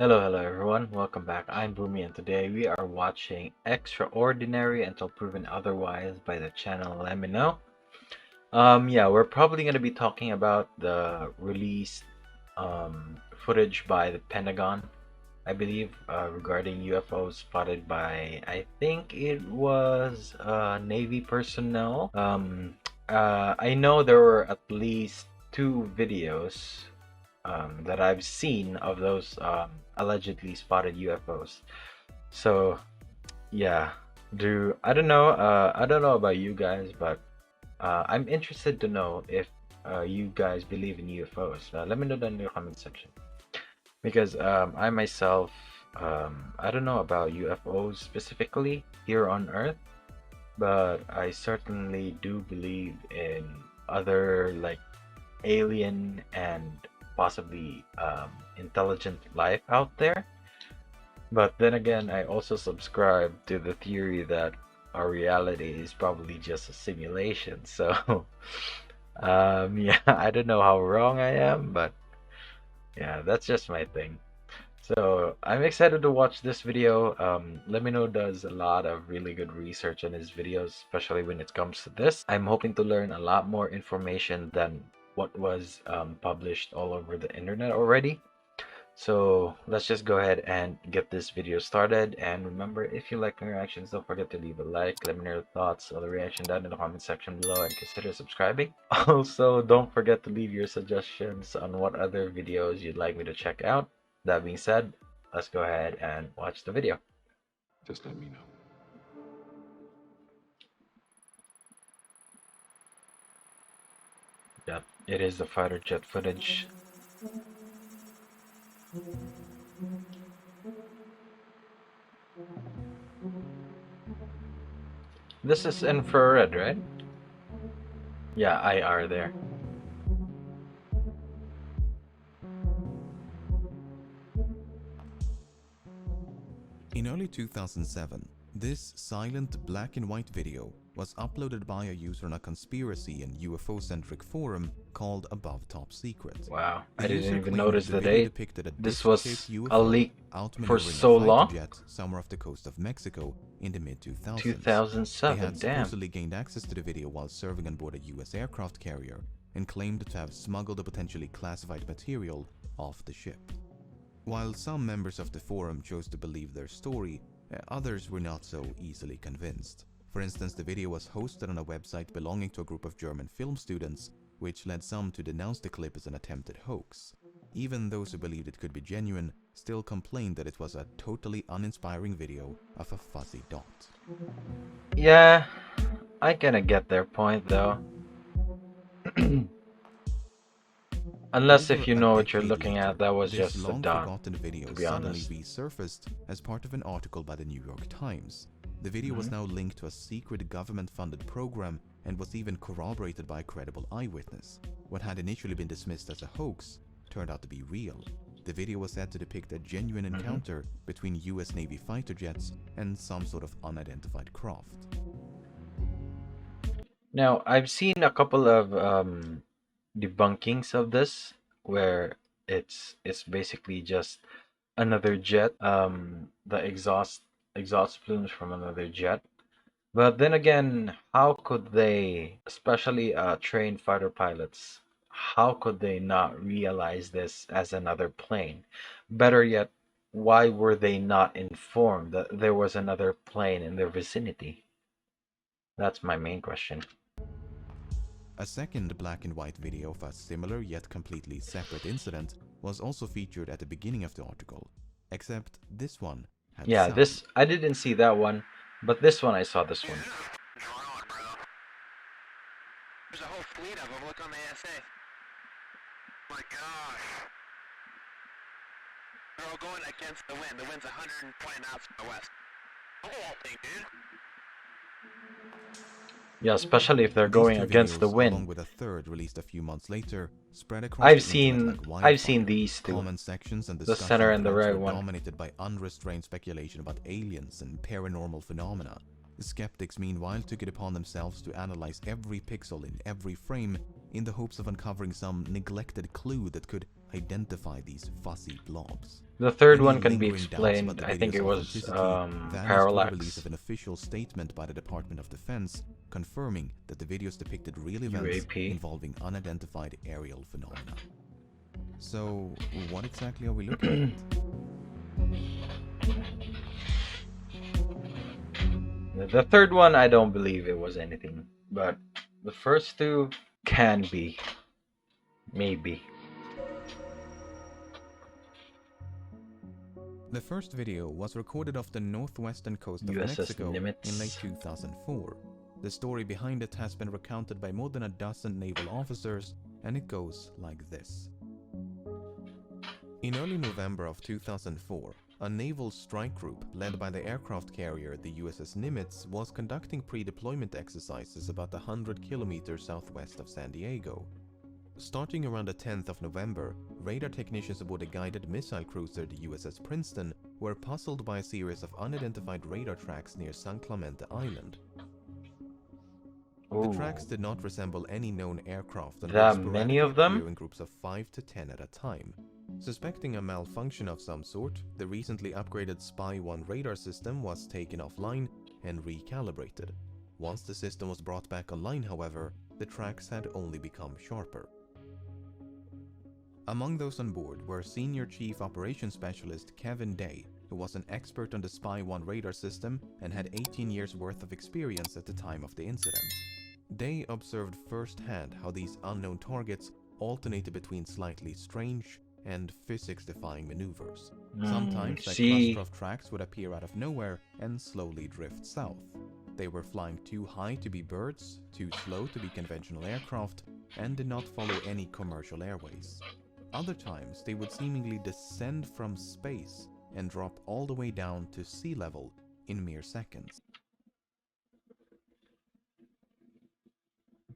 Hello everyone, welcome back. I'm Bumi and today we are watching Extraordinary Until Proven Otherwise by the channel Lemmino. Yeah, we're probably going to be talking about the released footage by the Pentagon, I believe, regarding UFOs spotted by, I think it was Navy personnel. I know there were at least two videos that I've seen of those allegedly spotted UFOs. So yeah, do I don't know about you guys, but I'm interested to know if you guys believe in UFOs. Let me know down in the comment section because I myself I don't know about UFOs specifically here on Earth, but I certainly do believe in other like alien and possibly intelligent life out there. But then again, I also subscribe to the theory that our reality is probably just a simulation. So, yeah, I don't know how wrong I am, but yeah, that's just my thing. So I'm excited to watch this video. Lemino does a lot of really good research on his videos, especially when it comes to this. I'm hoping to learn a lot more information than what was published all over the internet already. So let's just go ahead and get this video started. And remember, if you like my reactions, don't forget to leave a like, let me know your thoughts on the reaction down in the comment section below, and consider subscribing. Also, don't forget to leave your suggestions on what other videos you'd like me to check out. That being said, let's go ahead and watch the video. Just let me know. Yep, it is the fighter jet footage. This is infrared, right? Yeah, IR there. In early 2007, this silent black and white video was uploaded by a user on a conspiracy and UFO-centric forum called Above Top Secret. Wow, The I didn't user even claimed notice the the video date. depicted a This disc-shaped was a UFO leak for outmaneuvering so a fighter long? jet somewhere off the coast of Mexico in the mid-2000s. They 2007, had damn. supposedly gained access to the video while serving on board a US aircraft carrier and claimed to have smuggled the potentially classified material off the ship. While some members of the forum chose to believe their story, others were not so easily convinced. For instance, the video was hosted on a website belonging to a group of German film students, which led some to denounce the clip as an attempted hoax. Even those who believed it could be genuine still complained that it was a totally uninspiring video of a fuzzy dot. Yeah, I kinda get their point though. Unless if you know what you're looking at, that was this just a dot, long-forgotten video to be suddenly honest. resurfaced as part of an article by the New York Times. The video was now linked to a secret government-funded program and was even corroborated by a credible eyewitness. What had initially been dismissed as a hoax turned out to be real. The video was said to depict a genuine encounter between US Navy fighter jets and some sort of unidentified craft. Now, I've seen a couple of debunkings of this where it's basically just another jet, the exhaust plumes from another jet. But then again, how could they, especially trained fighter pilots, how could they not realize this as another plane? Better yet, why were they not informed that there was another plane in their vicinity? That's my main question. A second black and white video of a similar yet completely separate incident was also featured at the beginning of the article, except this one had Yeah, sound. this I didn't see that one, but this one I saw this one. There's a whole fleet of them. Look on the ASA. My gosh. They're all going against the wind. The wind's 120 knots from the west. Look at that thing, dude. Yeah, especially if they're These going two against the videos, wind. along with a third released a few months later, spread across the internet like wildfire. I've seen these two. Comment sections and The discussion center and the threads right were one. dominated by unrestrained speculation about aliens and paranormal phenomena. The skeptics, meanwhile, took it upon themselves to analyze every pixel in every frame in the hopes of uncovering some neglected clue that could identify these fuzzy blobs. The third Any one can be lingering doubts about explained. the I think it video's was authenticity vanished with the parallax. release of an official statement by the Department of Defense confirming that the videos depicted real events UAP. involving unidentified aerial phenomena. So, what exactly are we looking at? The third one, I don't believe it was anything, but the first two can be. Maybe. The first video was recorded off the northwestern coast of USS Mexico Nimitz. in late 2004. The story behind it has been recounted by more than a dozen naval officers, and it goes like this. In early November of 2004, a naval strike group led by the aircraft carrier the USS Nimitz was conducting pre-deployment exercises about 100 kilometers southwest of San Diego. Starting around the 10th of November, radar technicians aboard a guided missile cruiser, the USS Princeton, were puzzled by a series of unidentified radar tracks near San Clemente Island. Ooh. The tracks did not resemble any known aircraft and That would many sporadically of them? appear in groups of 5 to 10 at a time. Suspecting a malfunction of some sort, the recently upgraded Spy-1 radar system was taken offline and recalibrated. Once the system was brought back online, however, the tracks had only become sharper. Among those on board were Senior Chief Operations Specialist Kevin Day, who was an expert on the Spy-1 radar system and had 18 years worth of experience at the time of the incident. Day observed firsthand how these unknown targets alternated between slightly strange and physics-defying maneuvers. Sometimes a cluster of tracks would appear out of nowhere and slowly drift south. They were flying too high to be birds, too slow to be conventional aircraft, and did not follow any commercial airways. Other times, they would seemingly descend from space and drop all the way down to sea level in mere seconds.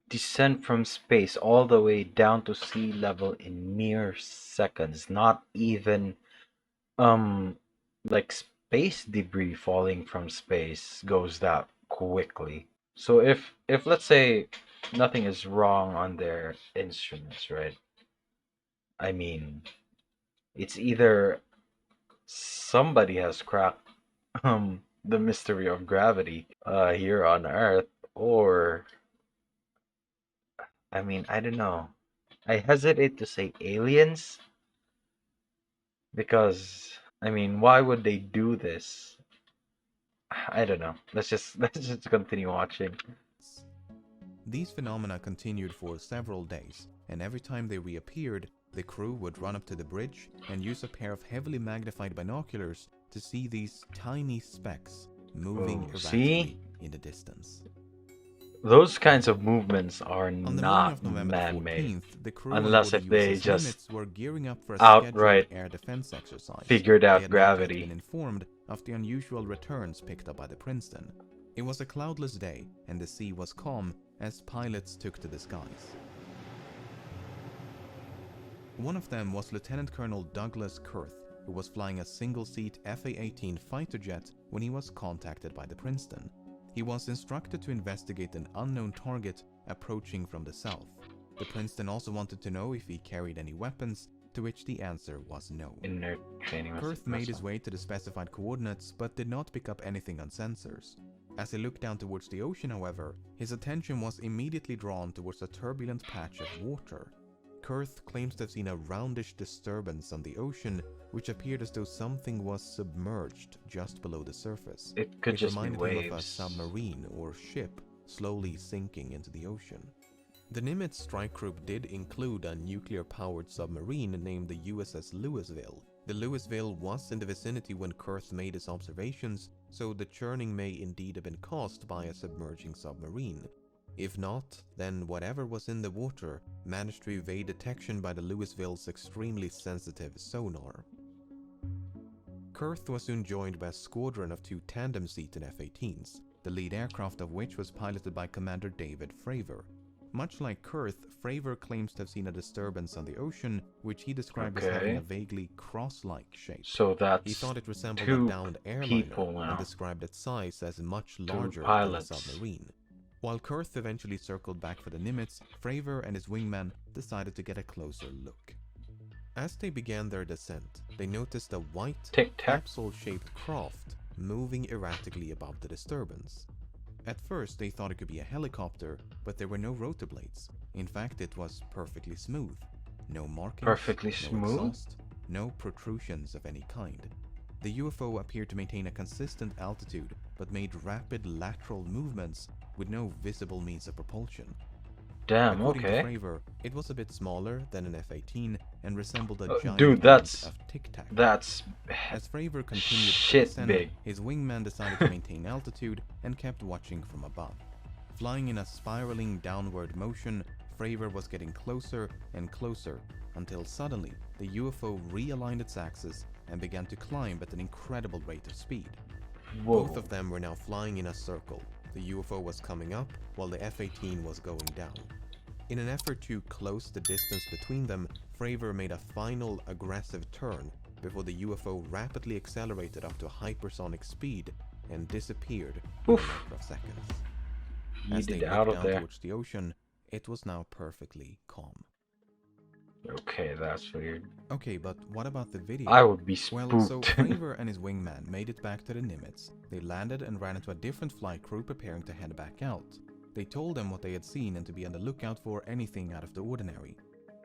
Descend from space all the way down to sea level in mere seconds. Not even like space debris falling from space goes that quickly. So if let's say nothing is wrong on their instruments, right? I mean, it's either somebody has cracked the mystery of gravity here on Earth, or I mean, I don't know. I hesitate to say aliens because I mean, why would they do this? I don't know. Let's just continue watching. These phenomena continued for several days, and every time they reappeared, the crew would run up to the bridge and use a pair of heavily magnified binoculars to see these tiny specks moving erratically in the distance. Those kinds of movements are On the morning not of November man-made, 14th, the crew unless on if board the they USS just Nimitz were gearing up for a outright scheduled air defense exercise. figured They out had gravity. not yet been informed of the unusual returns picked up by the Princeton. It was a cloudless day, and the sea was calm as pilots took to the skies. One of them was Lieutenant Colonel Douglas Kurth, who was flying a single-seat FA-18 fighter jet when he was contacted by the Princeton. He was instructed to investigate an unknown target approaching from the south. The Princeton also wanted to know if he carried any weapons, to which the answer was no. Inert training. Kurth made his way to the specified coordinates, but did not pick up anything on sensors. As he looked down towards the ocean, however, his attention was immediately drawn towards a turbulent patch of water. Kurth claims to have seen a roundish disturbance on the ocean, which appeared as though something was submerged just below the surface. It could just be reminded him of a waves. submarine or ship slowly sinking into the ocean. The Nimitz strike group did include a nuclear-powered submarine named the USS Louisville. The Louisville was in the vicinity when Kurth made his observations, so the churning may indeed have been caused by a submerging submarine. If not, then whatever was in the water managed to evade detection by the Louisville's extremely sensitive sonar. Kurth was soon joined by a squadron of 2 tandem-seated F-18s, the lead aircraft of which was piloted by Commander David Fravor. Much like Kurth, Fravor claims to have seen a disturbance on the ocean, which he described as having a vaguely cross-like shape. So that's He thought it resembled two a downed airliner people now. and described its size as much larger than a pilots. submarine. While Kurth eventually circled back for the Nimitz, Fravor and his wingman decided to get a closer look. As they began their descent, they noticed a white, Tic-tac. capsule-shaped craft moving erratically above the disturbance. At first, they thought it could be a helicopter, but there were no rotor blades. In fact, it was perfectly smooth. No markings, Perfectly no smooth? exhaust, no protrusions of any kind. The UFO appeared to maintain a consistent altitude, but made rapid lateral movements with no visible means of propulsion. Damn, According to okay. Fravor, it was a bit smaller than an F-18 and resembled a giant Dude, amount that's of tic-tac. that's As Fravor continued to shit descend, big. his wingman decided to maintain altitude and kept watching from above. Flying in a spiraling downward motion, Fravor was getting closer and closer until suddenly the UFO realigned its axis and began to climb at an incredible rate of speed. Whoa. Both of them were now flying in a circle. The UFO was coming up while the F-18 was going down. In an effort to close the distance between them, Fravor made a final aggressive turn before the UFO rapidly accelerated up to hypersonic speed and disappeared in a matter of seconds. As they Yeeted out looked of down there. towards the ocean, it was now perfectly calm. Okay, that's weird. Okay, but what about the video? I would be spooked. Well, so Fravor and his wingman made it back to the Nimitz. They landed and ran into a different flight crew preparing to head back out. They told them what they had seen and to be on the lookout for anything out of the ordinary.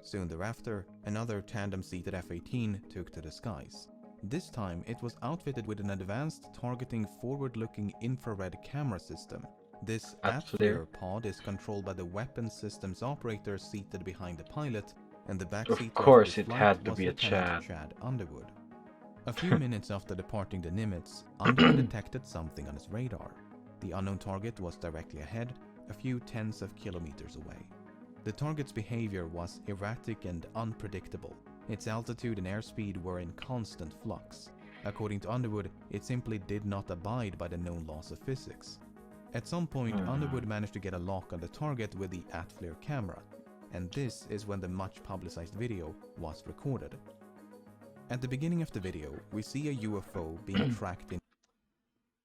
Soon thereafter, another tandem-seated F-18 took to the skies. This time, it was outfitted with an advanced targeting forward-looking infrared camera system. This at-flare pod is controlled by the weapons systems operator seated behind the pilot, and the backseat Of course, this it flight had to was be a Lieutenant Chad. Chad Underwood. A few minutes after departing the Nimitz, Underwood detected something on his radar. The unknown target was directly ahead, a few tens of kilometers away. The target's behavior was erratic and unpredictable. Its altitude and airspeed were in constant flux. According to Underwood, it simply did not abide by the known laws of physics. At some point, Underwood managed to get a lock on the target with the at-flare camera, and this is when the much publicized video was recorded. At the beginning of the video, we see a UFO being tracked in.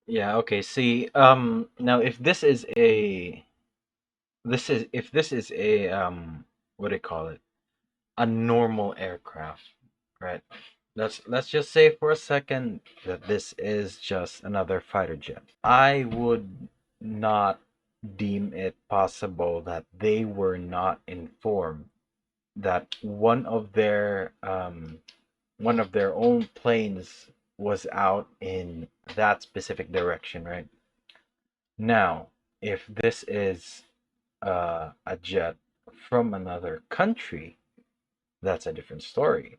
Yeah, okay, see, now if this is a what do you call it? A normal aircraft, right? Let's just say for a second that this is just another fighter jet. I would not deem it possible that they were not informed that one of their own planes was out in that specific direction, right? Now, if this is a jet from another country, that's a different story.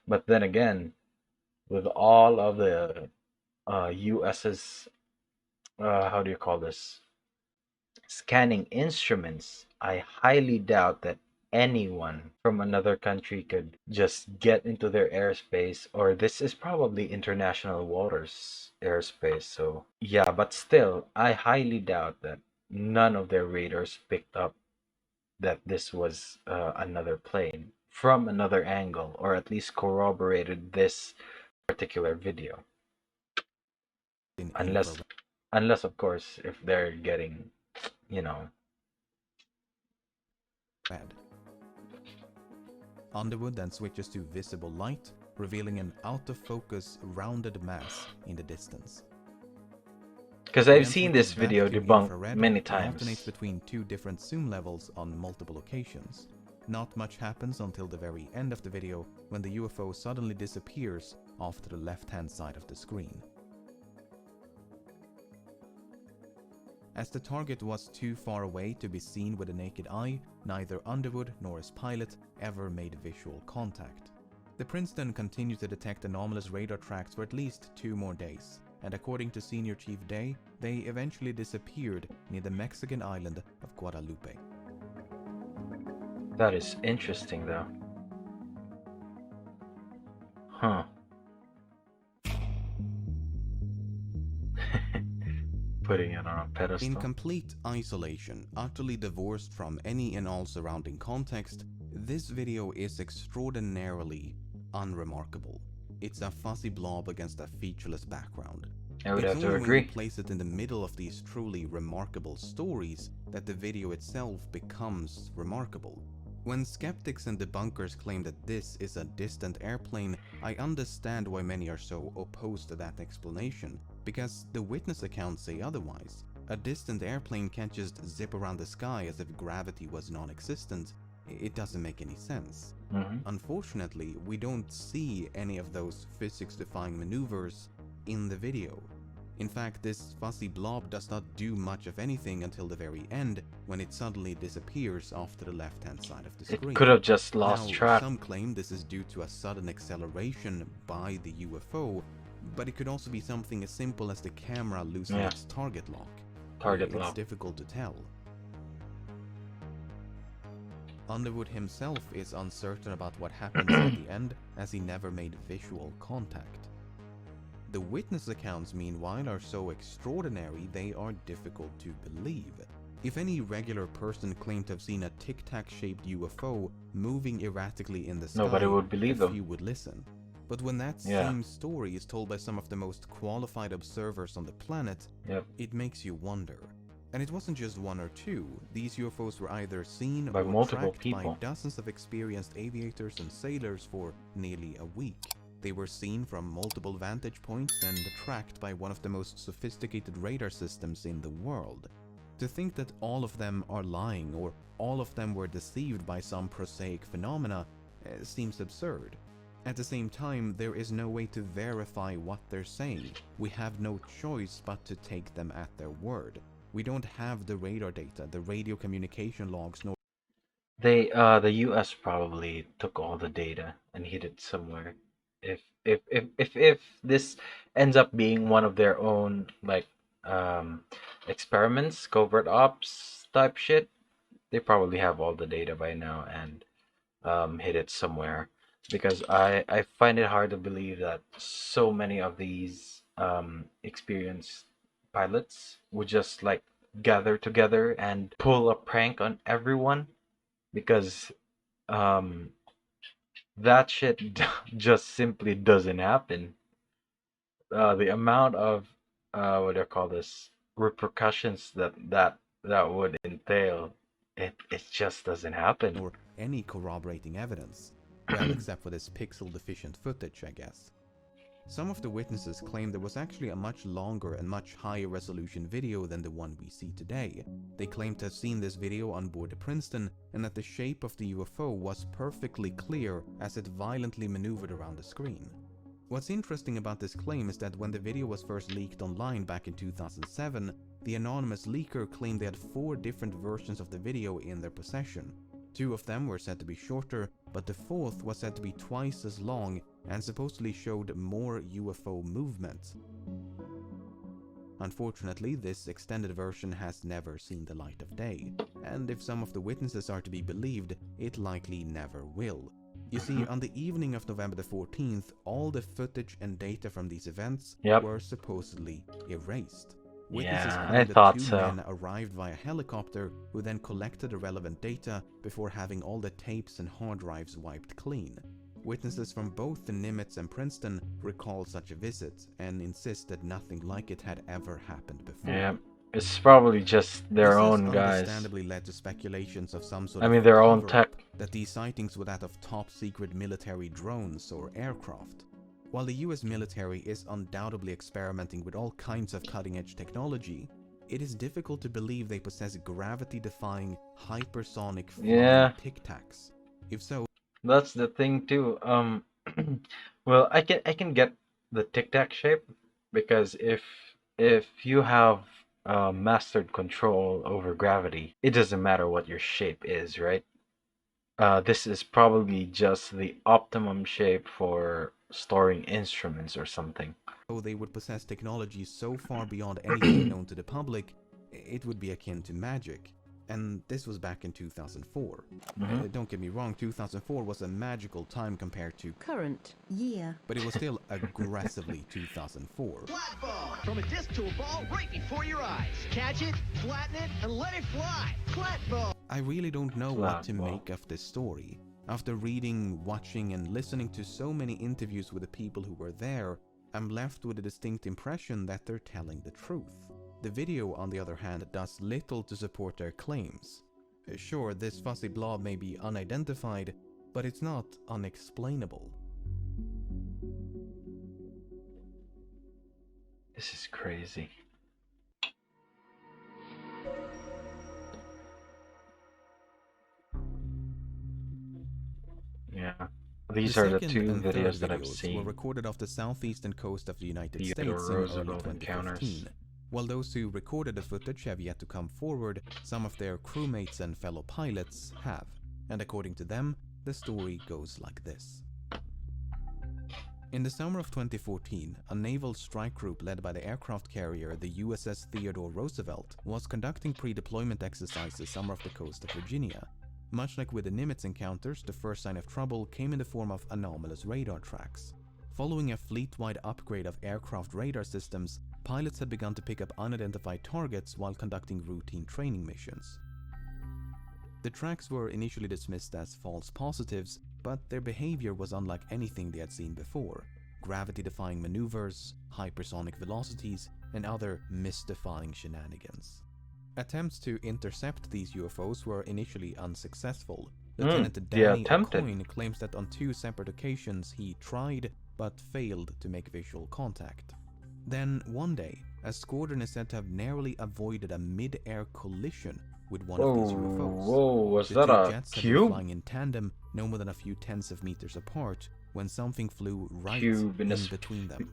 But then again, with all of the US's, how do you call this, scanning instruments, I highly doubt that anyone from another country could just get into their airspace, or this is probably international waters airspace. So yeah, but still, I highly doubt that none of their radars picked up that this was another plane from another angle, or at least corroborated this particular video. Unless of course, if they're getting, you know. Red. Underwood then switches to visible light, revealing an out-of-focus rounded mass in the distance. Because I've seen this video debunked many times. Alternates between two different zoom levels on multiple occasions. Not much happens until the very end of the video, when the UFO suddenly disappears off to the left-hand side of the screen. As the target was too far away to be seen with the naked eye, neither Underwood nor his pilot ever made visual contact. The Princeton continued to detect anomalous radar tracks for at least 2 more days, and according to Senior Chief Day, they eventually disappeared near the Mexican island of Guadalupe. That is interesting, though. Huh. Putting it on a pedestal. In complete isolation, utterly divorced from any and all surrounding context, this video is extraordinarily unremarkable. It's a fuzzy blob against a featureless background. I would have to It's only agree. when you place it in the middle of these truly remarkable stories that the video itself becomes remarkable. When skeptics and debunkers claim that this is a distant airplane, I understand why many are so opposed to that explanation, because the witness accounts say otherwise. A distant airplane can't just zip around the sky as if gravity was non-existent. It doesn't make any sense. Unfortunately, we don't see any of those physics-defying maneuvers in the video. In fact, this fuzzy blob does not do much of anything until the very end, when it suddenly disappears off to the left-hand side of the screen. It could have just lost track. Some claim this is due to a sudden acceleration by the UFO, but it could also be something as simple as the camera losing its target lock. It's difficult to tell. Underwood himself is uncertain about what happens at the end, as he never made visual contact. The witness accounts, meanwhile, are so extraordinary they are difficult to believe. If any regular person claimed to have seen a tic-tac-shaped UFO moving erratically in the sky, nobody would believe them. Few would listen. But when that same story is told by some of the most qualified observers on the planet, it makes you wonder. And it wasn't just one or two. These UFOs were either seen by or multiple tracked people, by dozens of experienced aviators and sailors for nearly a week. They were seen from multiple vantage points and tracked by one of the most sophisticated radar systems in the world. To think that all of them are lying or all of them were deceived by some prosaic phenomena seems absurd. At the same time, there is no way to verify what they're saying. We have no choice but to take them at their word. We don't have the radar data, the radio communication logs, nor the US probably took all the data and hid it somewhere. If this ends up being one of their own like experiments, covert ops type shit, they probably have all the data by now and hid it somewhere. Because I find it hard to believe that so many of these experienced pilots would just like gather together and pull a prank on everyone, because that shit just simply doesn't happen. The amount of what do you call this, repercussions that would entail, it just doesn't happen. or any corroborating evidence. Well, except for this pixel-deficient footage, I guess. Some of the witnesses claim there was actually a much longer and much higher resolution video than the one we see today. They claim to have seen this video on board the Princeton, and that the shape of the UFO was perfectly clear as it violently maneuvered around the screen. What's interesting about this claim is that when the video was first leaked online back in 2007, the anonymous leaker claimed they had 4 different versions of the video in their possession. 2 of them were said to be shorter, but the 4th was said to be twice as long and supposedly showed more UFO movement. Unfortunately, this extended version has never seen the light of day, and if some of the witnesses are to be believed, it likely never will. You see, on the evening of November the 14th, all the footage and data from these events were supposedly erased. Witnesses claim that 2 men arrived via helicopter, who then collected the relevant data before having all the tapes and hard drives wiped clean. Witnesses from both the Nimitz and Princeton recall such a visit and insist that nothing like it had ever happened before. Yeah, it's probably just their own guys. guys. Understandably led to speculations of some sort I of mean, their own tech. That these sightings were that of top-secret military drones or aircraft. While the US military is undoubtedly experimenting with all kinds of cutting-edge technology, it is difficult to believe they possess gravity-defying, hypersonic flying tic-tacs. If so, that's the thing too. Well, I can get the tic-tac shape, because if you have mastered control over gravity, it doesn't matter what your shape is, right? This is probably just the optimum shape for storing instruments or something. They would possess technology so far beyond anything known to the public, it would be akin to magic. And this was back in 2004. Don't get me wrong, 2004 was a magical time compared to current year. But it was still aggressively 2004. Flat ball! From a disc to a ball right before your eyes. Catch it, flatten it, and let it fly! Flat ball! I really don't know what to make of this story. After reading, watching, and listening to so many interviews with the people who were there, I'm left with a distinct impression that they're telling the truth. The video, on the other hand, does little to support their claims. Sure, this fuzzy blob may be unidentified, but it's not unexplainable. This is crazy. Yeah. These The are the second two and third videos that I've videos were seen. recorded off the southeastern coast of the United Theodore States in early Roosevelt encounters. 2015. While those who recorded the footage have yet to come forward, some of their crewmates and fellow pilots have. And according to them, the story goes like this. In the summer of 2014, a naval strike group led by the aircraft carrier the USS Theodore Roosevelt was conducting pre-deployment exercises off the coast of Virginia. Much like with the Nimitz encounters, the first sign of trouble came in the form of anomalous radar tracks. Following a fleet-wide upgrade of aircraft radar systems, pilots had begun to pick up unidentified targets while conducting routine training missions. The tracks were initially dismissed as false positives, but their behavior was unlike anything they had seen before. Gravity-defying maneuvers, hypersonic velocities, and other mystifying shenanigans. Attempts to intercept these UFOs were initially unsuccessful. Lieutenant Danny O'Coin claims that on 2 separate occasions he tried but failed to make visual contact. Then, one day, a squadron is said to have narrowly avoided a mid-air collision with one of these UFOs. Whoa, was The that two a jets had been cube? flying in tandem, no more than a few tens of meters apart, when something flew right Cube in in a between them.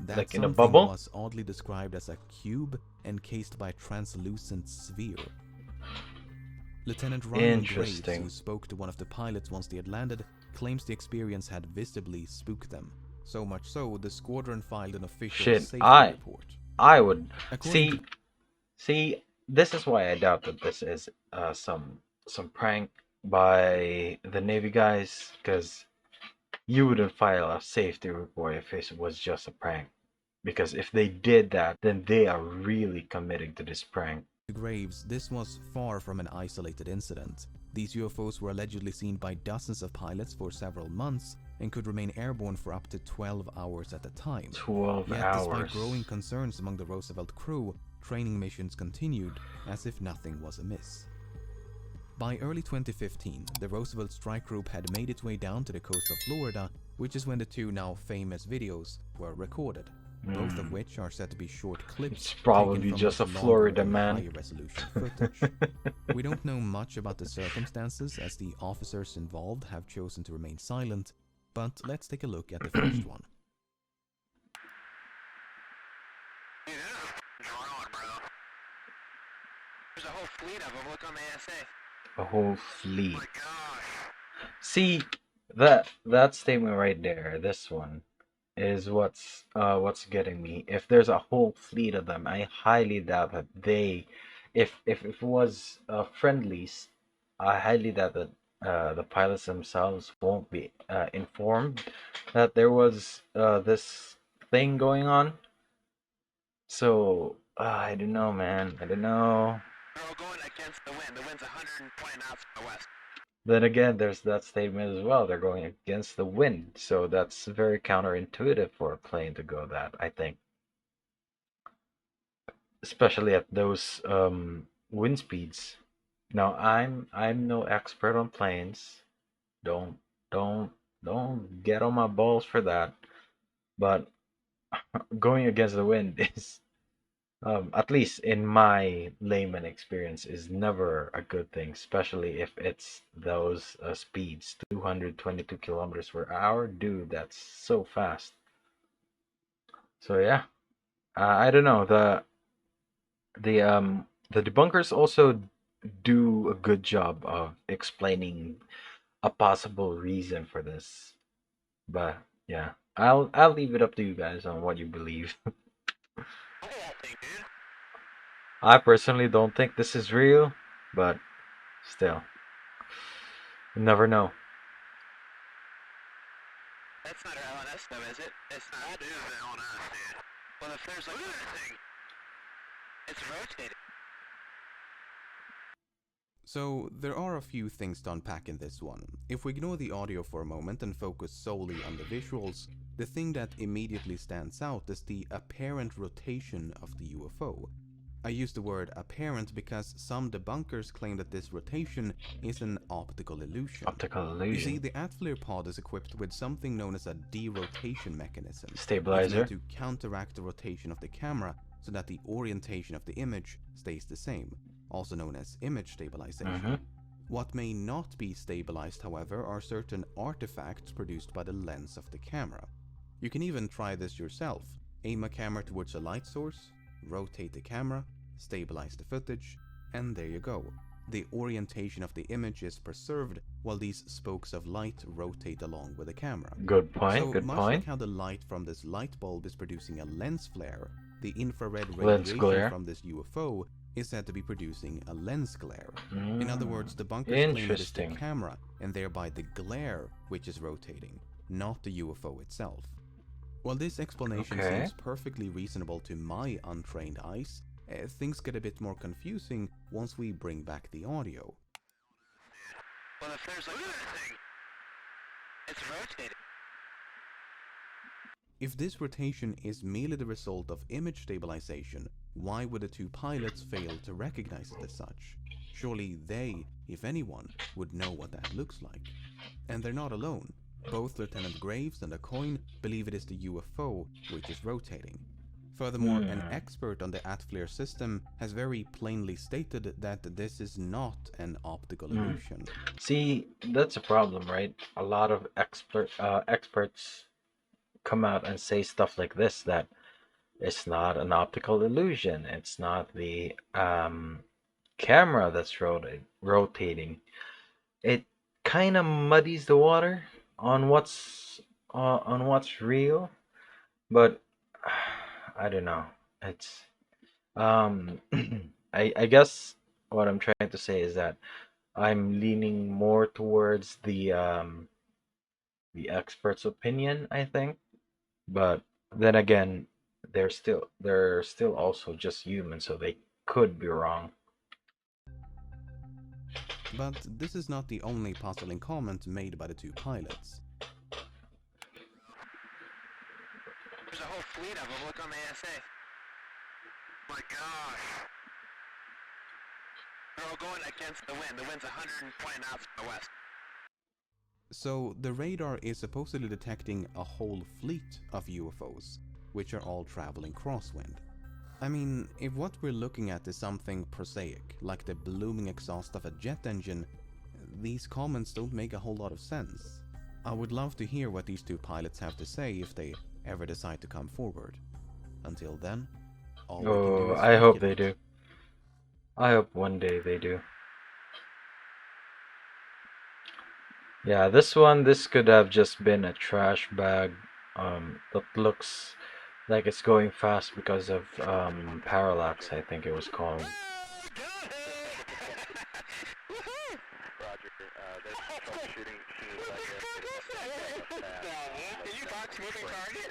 That like in a something bubble? was oddly described as a cube encased by a translucent sphere. Lieutenant Ryan Graves, who spoke to one of the pilots once they had landed, claims the experience had visibly spooked them. So much so, the squadron filed an official safety report. I would see. This is why I doubt that this is some prank by the Navy guys, because you wouldn't file a safety report if it was just a prank. Because if they did that, then they are really committing to this prank. Graves, this was far from an isolated incident. These UFOs were allegedly seen by dozens of pilots for several months and could remain airborne for up to 12 hours at a time. 12 Yet, hours. despite growing concerns among the Roosevelt crew, training missions continued as if nothing was amiss. By early 2015, the Roosevelt strike group had made its way down to the coast of Florida, which is when the 2 now famous videos were recorded. Both of which are said to be short clips. It's probably just a Florida man. Higher resolution footage. We don't know much about the circumstances, as the officers involved have chosen to remain silent, but let's take a look at the first one. Dude, there's a drone, bro. There's a whole fleet of them. Look on the ASA. A whole fleet. Oh my gosh. See, that statement right there, this one, is what's getting me. If there's a whole fleet of them, I highly doubt that if it was friendlies, I highly doubt that the pilots themselves won't be informed that there was this thing going on. So I don't know, man. I don't know. They're all going against the wind. The wind's 120 knots from the west. Then again, there's that statement as well. They're going against the wind, so that's very counterintuitive for a plane to go that, I think. Especially at those wind speeds. Now, I'm no expert on planes. Don't get on my balls for that. But going against the wind is, at least in my layman experience, is never a good thing, especially if it's those speeds, 222 kilometers per hour. Dude, that's so fast. So yeah, I don't know. The debunkers also do a good job of explaining a possible reason for this, but yeah, I'll leave it up to you guys on what you believe. I personally don't think this is real, but still, you never know. That's not our LNS though, is it? It's not. That is the LNS, dude. Well, if there's like another thing, it's rotating. So, there are a few things to unpack in this one. If we ignore the audio for a moment and focus solely on the visuals, the thing that immediately stands out is the apparent rotation of the UFO. I use the word apparent because some debunkers claim that this rotation is an optical illusion. Optical You illusion. see, the ATFLIR pod is equipped with something known as a derotation mechanism. Stabilizer. It's meant to counteract the rotation of the camera so that the orientation of the image stays the same, also known as image stabilization. What may not be stabilized, however, are certain artifacts produced by the lens of the camera. You can even try this yourself. Aim a camera towards a light source, rotate the camera, stabilize the footage, and there you go. The orientation of the image is preserved while these spokes of light rotate along with the camera. Good point, So good much point. like how the light from this light bulb is producing a lens flare, the infrared Lens radiation glare. from this UFO is said to be producing a lens glare. In other words, the bunkers claim that it's the Interesting. camera and thereby the glare which is rotating, not the UFO itself. While this explanation Okay. seems perfectly reasonable to my untrained eyes, things get a bit more confusing once we bring back the audio. Well, if there's look at that thing. It's rotating. If this rotation is merely the result of image stabilization, why would the two pilots fail to recognize it as such? Surely they, if anyone, would know what that looks like. And they're not alone. Both Lieutenant Graves and Acoin believe it is the UFO which is rotating. Furthermore, an expert on the ATFLIR system has very plainly stated that this is not an optical illusion. See, that's a problem, right? A lot of experts come out and say stuff like this, that it's not an optical illusion. It's not the camera that's rotating. It kind of muddies the water on what's real, but I don't know. It's I guess what I'm trying to say is that I'm leaning more towards the expert's opinion, I think. But then again, they're still also just human, so they could be wrong. But this is not the only puzzling comment made by the two pilots. There's a whole fleet of them. Look on the ASA. My gosh. They're all going against the wind. The wind's 120 knots from the west. So the radar is supposedly detecting a whole fleet of UFOs, which are all traveling crosswind. I mean, if what we're looking at is something prosaic, like the blooming exhaust of a jet engine, these comments don't make a whole lot of sense. I would love to hear what these two pilots have to say if they ever decide to come forward. Until then, all we can do is I hope they speculate. do. I hope one day they do. Yeah, this could have just been a trash bag that looks like it's going fast because of parallax, I think it was called. Roger. There's troubleshooting. Did you box moving target?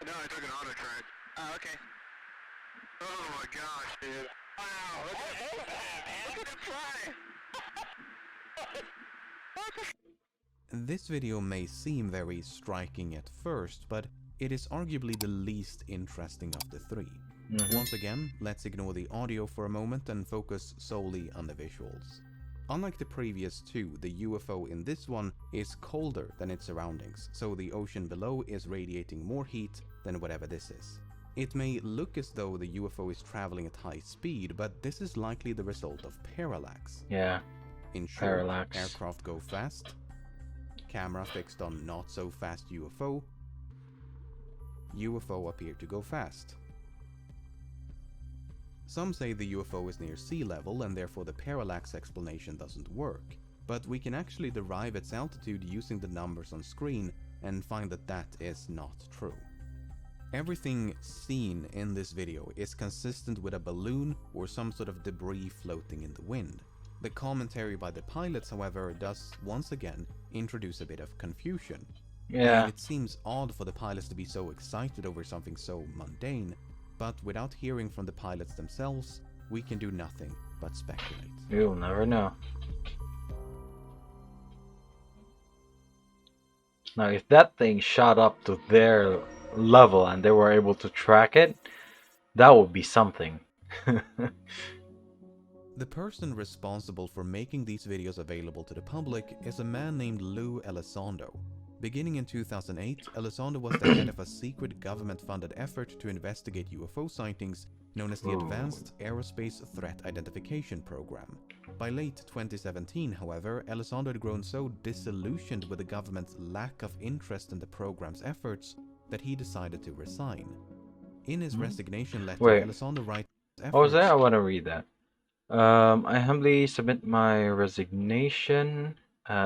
No, I took an auto track. Oh, okay. Oh my gosh, dude. Wow, look at it fly. This video may seem very striking at first, but it is arguably the least interesting of the three. Once again, let's ignore the audio for a moment and focus solely on the visuals. Unlike the previous two, the UFO in this one is colder than its surroundings, so the ocean below is radiating more heat than whatever this is. It may look as though the UFO is traveling at high speed, but this is likely the result of parallax. Yeah, In short, parallax. aircraft go fast, camera fixed on not so fast UFO, UFO appear to go fast. Some say the UFO is near sea level and therefore the parallax explanation doesn't work, but we can actually derive its altitude using the numbers on screen and find that that is not true. Everything seen in this video is consistent with a balloon or some sort of debris floating in the wind. The commentary by the pilots, however, does once again introduce a bit of confusion. Yeah. And it seems odd for the pilots to be so excited over something so mundane, but without hearing from the pilots themselves, we can do nothing but speculate. You'll never know. Now, if that thing shot up to their level and they were able to track it, that would be something. The person responsible for making these videos available to the public is a man named Lou Elizondo. Beginning in 2008, Elizondo was the head of a secret government-funded effort to investigate UFO sightings known as the Advanced Aerospace Threat Identification Program. By late 2017, however, Elizondo had grown so disillusioned with the government's lack of interest in the program's efforts that he decided to resign. In his resignation letter, Wait. Elizondo writes, What was that? I want to read that. I humbly submit my resignation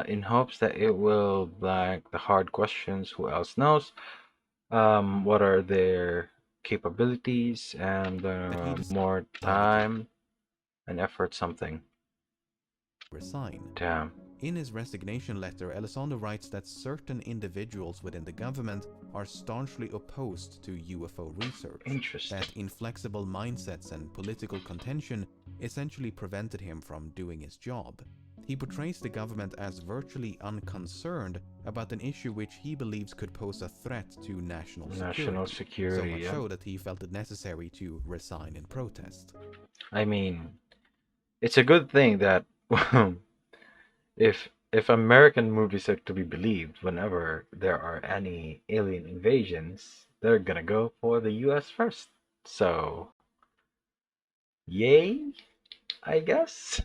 in hopes that it will blank the hard questions. Who else knows? What are their capabilities and more time and effort something. resign. Damn. In his resignation letter, Elizondo writes that certain individuals within the government are staunchly opposed to UFO research. Interesting. That inflexible mindsets and political contention essentially prevented him from doing his job. He portrays the government as virtually unconcerned about an issue which he believes could pose a threat to national security. So much so that he felt it necessary to resign in protest. I mean, it's a good thing that if American movies are to be believed, whenever there are any alien invasions, they're gonna go for the US first. So, yay, I guess.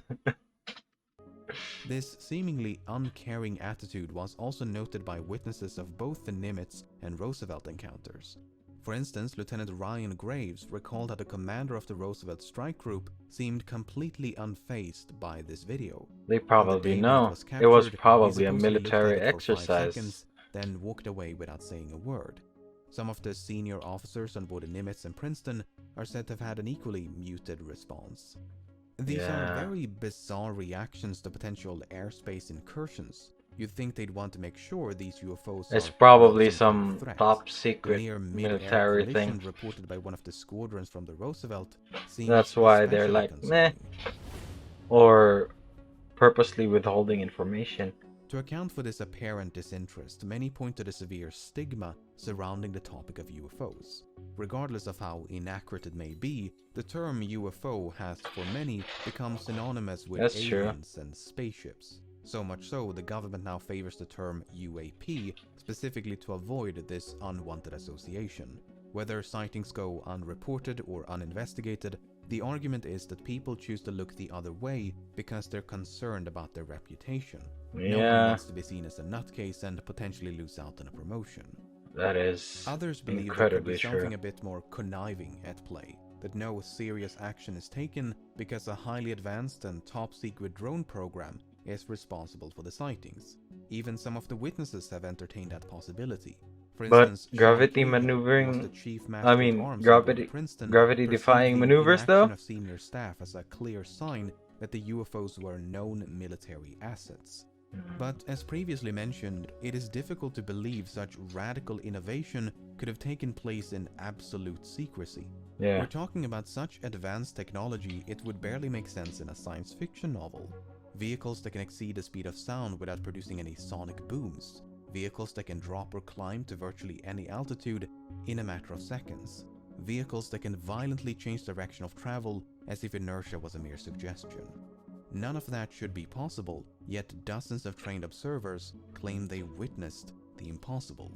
This seemingly uncaring attitude was also noted by witnesses of both the Nimitz and Roosevelt encounters. For instance, Lieutenant Ryan Graves recalled how the commander of the Roosevelt strike group seemed completely unfazed by this video. They probably know. It was probably a military exercise. Seconds, then walked away without saying a word. Some of the senior officers on board the Nimitz and Princeton are said to have had an equally muted response. These are very bizarre reactions to potential airspace incursions. You'd think they'd want to make sure these UFOs it's are probably some top secret military thing. Reported by one of the squadrons from the Roosevelt. That's why they're like, meh, or purposely withholding information. To account for this apparent disinterest, many point to the severe stigma surrounding the topic of UFOs. Regardless of how inaccurate it may be, the term UFO has for many become synonymous with aliens and spaceships. So much so, the government now favors the term UAP specifically to avoid this unwanted association. Whether sightings go unreported or uninvestigated, the argument is that people choose to look the other way because they're concerned about their reputation. No one wants to be seen as a nutcase and potentially lose out on a promotion. That is Others believe there could be something a bit more conniving at play, that no serious action is taken because a highly advanced and top-secret drone program is responsible for the sightings. Even some of the witnesses have entertained that possibility. For instance, gravity maneuvering, gravity-defying maneuvers though? Of senior staff as a clear sign that the UFOs were known military assets. But as previously mentioned, it is difficult to believe such radical innovation could have taken place in absolute secrecy. Yeah. We're talking about such advanced technology, it would barely make sense in a science fiction novel. Vehicles that can exceed the speed of sound without producing any sonic booms. Vehicles that can drop or climb to virtually any altitude in a matter of seconds. Vehicles that can violently change direction of travel as if inertia was a mere suggestion. None of that should be possible, yet dozens of trained observers claim they witnessed the impossible.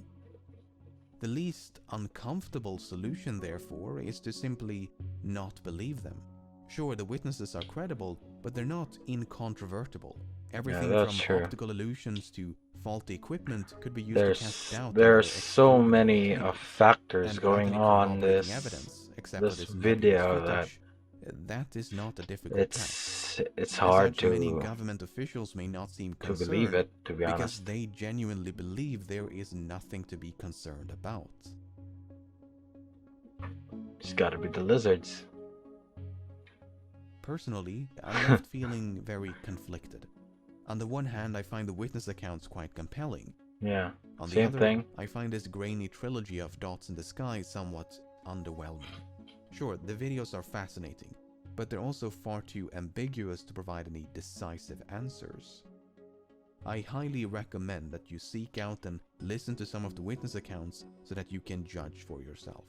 The least uncomfortable solution, therefore, is to simply not believe them. Sure, the witnesses are credible, but they're not incontrovertible. Everything from optical illusions to faulty equipment could be used to cast doubt. There are so many factors going on this video that is not a difficult task. It's hard to many government officials may not seem concerned believe it, to be honest, because they genuinely believe there is nothing to be concerned about. It's gotta be the lizards. Personally, I'm left feeling very conflicted. On the one hand, I find the witness accounts quite compelling. Yeah, on the other, I find this grainy trilogy of dots in the sky somewhat underwhelming. Sure, the videos are fascinating, but they're also far too ambiguous to provide any decisive answers. I highly recommend that you seek out and listen to some of the witness accounts so that you can judge for yourself.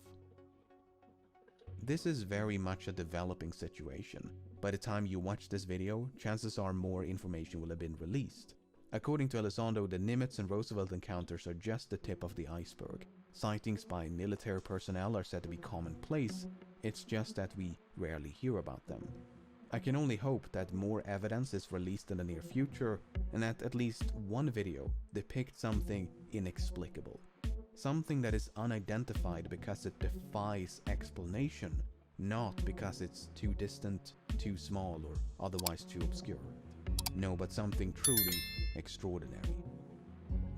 This is very much a developing situation. By the time you watch this video, chances are more information will have been released. According to Elizondo, the Nimitz and Roosevelt encounters are just the tip of the iceberg. Sightings by military personnel are said to be commonplace, it's just that we rarely hear about them. I can only hope that more evidence is released in the near future, and that at least one video depicts something inexplicable. Something that is unidentified because it defies explanation, not because it's too distant, too small, or otherwise too obscure. No, but something truly extraordinary.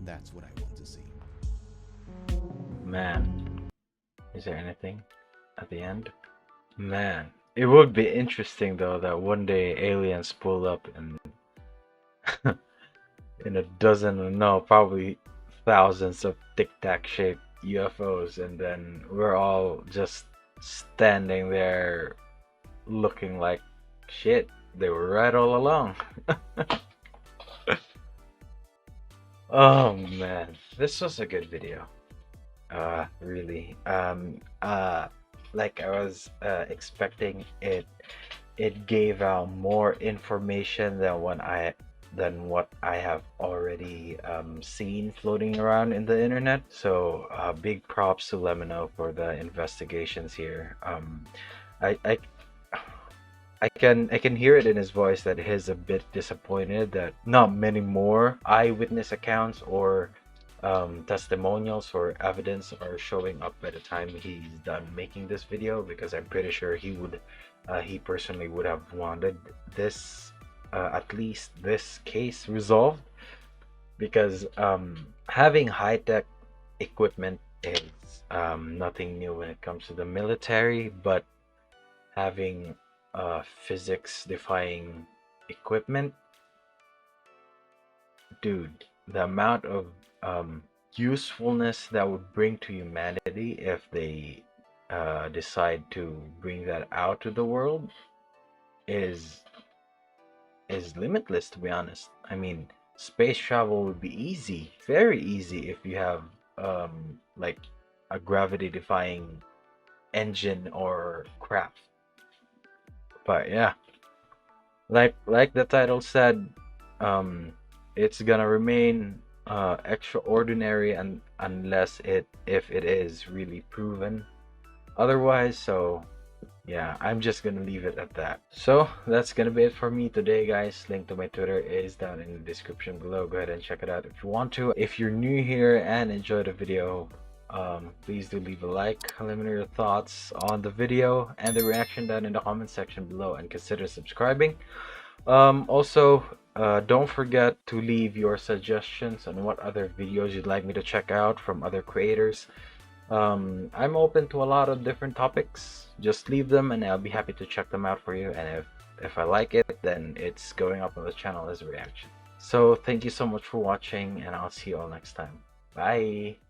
That's what I want to see. Man, is there anything at the end? Man, it would be interesting though that one day aliens pull up and in a dozen, no, probably thousands of tic-tac shaped UFOs, and then we're all just standing there looking like shit. They were right all along. Oh man, this was a good video. Really. Like I was expecting it. It gave out more information than what I have already seen floating around in the internet. So big props to Lemmino for the investigations here. I can hear it in his voice that he's a bit disappointed that not many more eyewitness accounts or testimonials or evidence are showing up by the time he's done making this video, because I'm pretty sure he personally would have wanted this at least this case resolved, because having high-tech equipment is nothing new when it comes to the military, but having physics defying equipment, dude, the amount of usefulness that would bring to humanity if they decide to bring that out to the world is limitless, to be honest. I mean, space travel would be easy, very easy, if you have like a gravity defying engine or craft. But yeah, like the title said, it's gonna remain extraordinary, and unless if it is really proven otherwise. So yeah, I'm just gonna leave it at that. So that's gonna be it for me today, guys. Link to my Twitter is down in the description below. Go ahead and check it out if you want to. If you're new here and enjoyed the video, please do leave a like, let me know your thoughts on the video and the reaction down in the comment section below, and consider subscribing. Also, don't forget to leave your suggestions on what other videos you'd like me to check out from other creators. I'm open to a lot of different topics. Just leave them and I'll be happy to check them out for you, and if I like it, then it's going up on the channel as a reaction. So thank you so much for watching, and I'll see you all next time. Bye.